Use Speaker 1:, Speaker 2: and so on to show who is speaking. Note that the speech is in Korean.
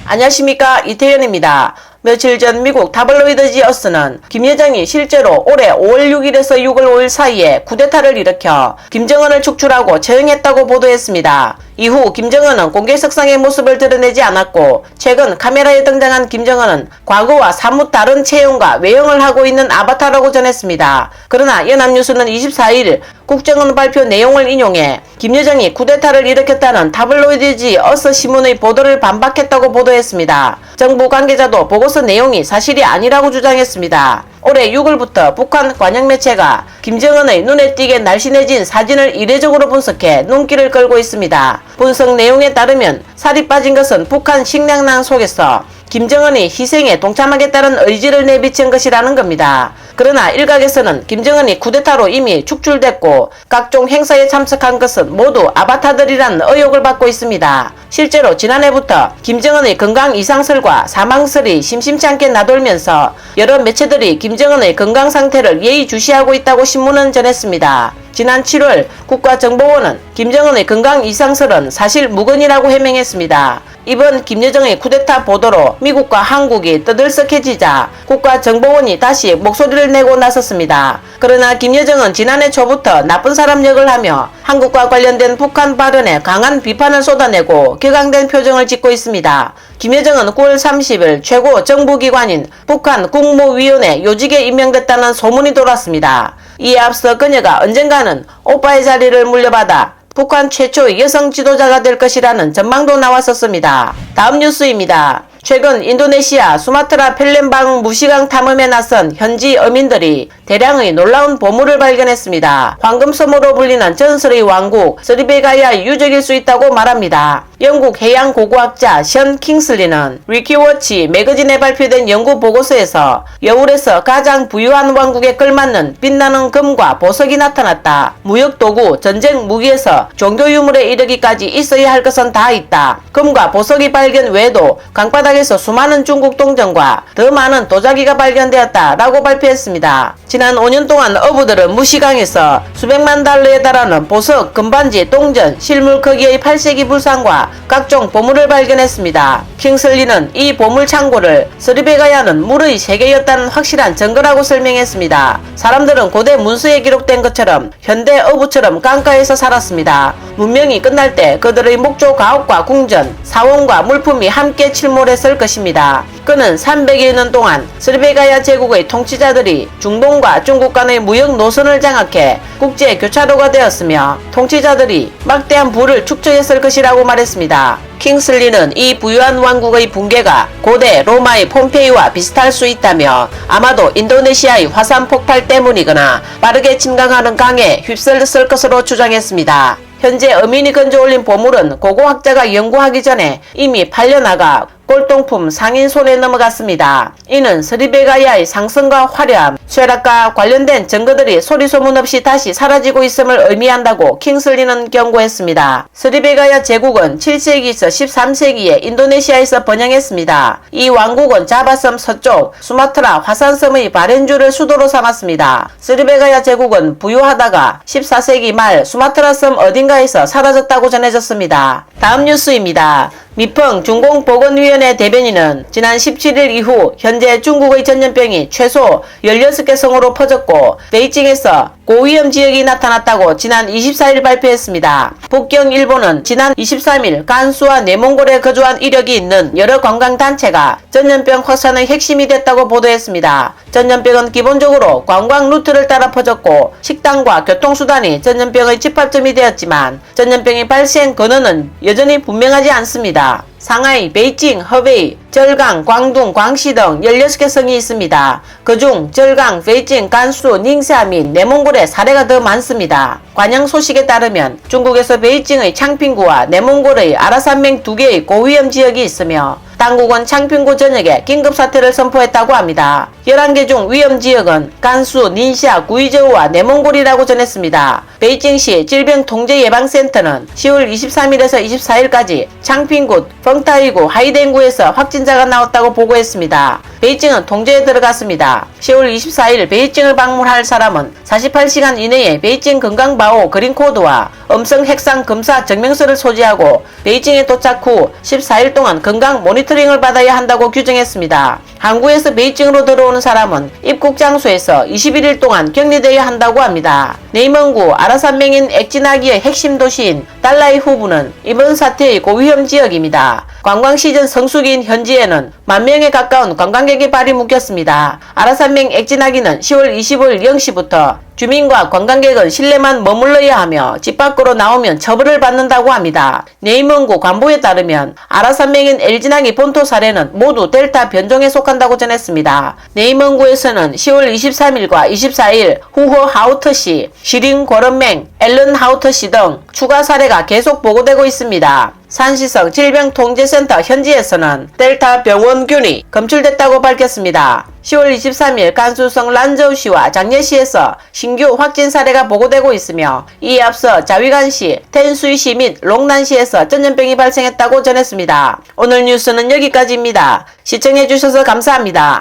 Speaker 1: 안녕하십니까, 이태현입니다. 며칠 전 미국 타블로이드 어스는 김 여정이 실제로 올해 5월 6일에서 6월 5일 사이에 쿠데타를 일으켜 김정은을 축출하고 처형했다고 보도했습니다. 이후 김정은은 공개석상의 모습을 드러내지 않았고, 최근 카메라에 등장한 김정은은 과거와 사뭇 다른 체형과 외형을 하고 있는 아바타라고 전했습니다. 그러나 연합뉴스는 24일 국정원 발표 내용을 인용해 김 여정이 쿠데타를 일으켰다는 타블로이드 어스 신문의 보도를 반박했다고 보도했습니다. 정부 관계자도 보고서 내용이 사실이 아니라고 주장했습니다. 올해 6월부터 북한 관영 매체가 김정은의 눈에 띄게 날씬해진 사진을 이례적으로 분석해 눈길을 끌고 있습니다. 분석 내용에 따르면 살이 빠진 것은 북한 식량난 속에서 김정은이 희생에 동참하겠다는 의지를 내비친 것이라는 겁니다. 그러나 일각에서는 김정은이 쿠데타로 이미 축출됐고 각종 행사에 참석한 것은 모두 아바타들이라는 의혹을 받고 있습니다. 실제로 지난해부터 김정은의 건강 이상설과 사망설이 심심치 않게 나돌면서 여러 매체들이 김정은의 건강 상태를 예의주시하고 있다고 신문은 전했습니다. 지난 7월 국가정보원은 김정은의 건강 이상설은 사실 무근이라고 해명했습니다. 이번 김여정의 쿠데타 보도로 미국과 한국이 떠들썩해지자 국가정보원이 다시 목소리를 내고 나섰습니다. 그러나 김여정은 지난해 초부터 나쁜 사람 역을 하며 한국과 관련된 북한 발언에 강한 비판을 쏟아내고 격앙된 표정을 짓고 있습니다. 김여정은 9월 30일 최고 정부기관인 북한 국무위원회 요직에 임명됐다는 소문이 돌았습니다. 이에 앞서 그녀가 언젠가는 오빠의 자리를 물려받아 북한 최초의 여성 지도자가 될 것이라는 전망도 나왔었습니다. 다음 뉴스입니다. 최근 인도네시아 수마트라 펠렘방 무시강 탐험에 나선 현지 어민들이 대량의 놀라운 보물을 발견했습니다. 황금섬으로 불리는 전설의 왕국 스리베가야의 유적일 수 있다고 말합니다. 영국 해양 고고학자 션 킹슬리는 위키워치 매거진에 발표된 연구 보고서에서 여울에서 가장 부유한 왕국에 걸맞는 빛나는 금과 보석이 나타났다. 무역도구, 전쟁 무기에서 종교 유물에 이르기까지 있어야 할 것은 다 있다. 금과 보석이 발견 외에도 강바닥에서 수많은 중국 동전과 더 많은 도자기가 발견되었다 라고 발표했습니다. 지난 5년 동안 어부들은 무시강에서 수백만 달러에 달하는 보석, 금반지, 동전, 실물 크기의 8세기 불상과 각종 보물을 발견했습니다. 킹슬리는 이 보물 창고를 스리베가야는 물의 세계였다는 확실한 증거라고 설명했습니다. 사람들은 고대 문서에 기록된 것처럼 현대 어부처럼 강가에서 살았습니다. 문명이 끝날 때 그들의 목조 가옥과 궁전, 사원과 물품이 함께 침몰했을 것입니다. 그는 300여 년 동안 스리베가야 제국의 통치자들이 중동과 중국 간의 무역 노선을 장악해 국제 교차로가 되었으며 통치자들이 막대한 부를 축적했을 것이라고 말했습니다. 킹슬리는 이 부유한 왕국의 붕괴가 고대 로마의 폼페이와 비슷할 수 있다며 아마도 인도네시아의 화산 폭발 때문이거나 빠르게 침강하는 강에 휩쓸렸을 것으로 주장했습니다. 현재 어민이 건져올린 보물은 고고학자가 연구하기 전에 이미 팔려나가 골동품 상인 손에 넘어갔습니다. 이는 스리베가야의 상승과 화려함, 쇠락과 관련된 증거들이 소리소문 없이 다시 사라지고 있음을 의미한다고 킹슬리는 경고했습니다. 스리베가야 제국은 7세기에서 13세기에 인도네시아에서 번영했습니다. 이 왕국은 자바섬 서쪽 수마트라 화산섬의 발현주를 수도로 삼았습니다. 스리베가야 제국은 부유하다가 14세기 말 수마트라 섬 어딘가에서 사라졌다고 전해졌습니다. 다음 뉴스입니다. 미펑 중공보건위원회 대변인은 지난 17일 이후 현재 중국의 전염병이 최소 16개 성으로 퍼졌고 베이징에서 고위험 지역이 나타났다고 지난 24일 발표했습니다. 북경 일보는 지난 23일 간수와 내몽골에 거주한 이력이 있는 여러 관광단체가 전염병 확산의 핵심이 됐다고 보도했습니다. 전염병은 기본적으로 관광 루트를 따라 퍼졌고 식당과 교통수단이 전염병의 집합점이 되었지만 전염병의 발생 근원은 여전히 분명하지 않습니다. 상하이, 베이징, 허베이, 절강, 광둥, 광시 등 16개 성이 있습니다. 그중 절강, 베이징, 간수, 닝샤 및 내몽골의 사례가 더 많습니다. 관영 소식에 따르면 중국에서 베이징의 창핑구와 내몽골의 아라산맹 2개의 고위험 지역이 있으며 당국은 창핑구 전역에 긴급사태를 선포했다고 합니다. 11개 중 위험지역은 간수, 닌샤, 구이저우와 내몽골이라고 전했습니다. 베이징시 질병통제예방센터는 10월 23일에서 24일까지 창핑구, 펑타이구, 하이덴구에서 확진자가 나왔다고 보고했습니다. 베이징은 통제에 들어갔습니다. 10월 24일 베이징을 방문할 사람은 48시간 이내에 베이징 건강바오 그린코드와 음성 핵상 검사 증명서를 소지하고 베이징에 도착 후 14일 동안 건강 모니터링을 받아야 한다고 규정했습니다. 항구에서 베이징으로 들어오는 사람은 입국 장소에서 21일 동안 격리되어야 한다고 합니다. 네이먼구 아라산맹인 액지나기의 핵심 도시인 달라이 후부는 이번 사태의 고위험 지역입니다. 관광 시즌 성수기인 현지에는 10,000명에 가까운 관광객의 발이 묶였습니다. 아라산맹 액지나기는 10월 25일 0시부터 주민과 관광객은 실내만 머물러야 하며 집 밖으로 나오면 처벌을 받는다고 합니다. 네이먼구 관보에 따르면 아라산맹인 엘지나기 본토 사례는 모두 델타 변종에 속한다고 전했습니다. 네이먼구에서는 10월 23일과 24일 후호 하우트시, 시링 고런맹, 앨런 하우트시 등 추가 사례가 계속 보고되고 있습니다. 산시성 질병통제센터 현지에서는 델타 병원균이 검출됐다고 밝혔습니다. 10월 23일 간수성 란저우시와 장례시에서 신규 확진 사례가 보고되고 있으며 이에 앞서 자위간시, 텐수이시 및 롱난시에서 전염병이 발생했다고 전했습니다. 오늘 뉴스는 여기까지입니다. 시청해주셔서 감사합니다.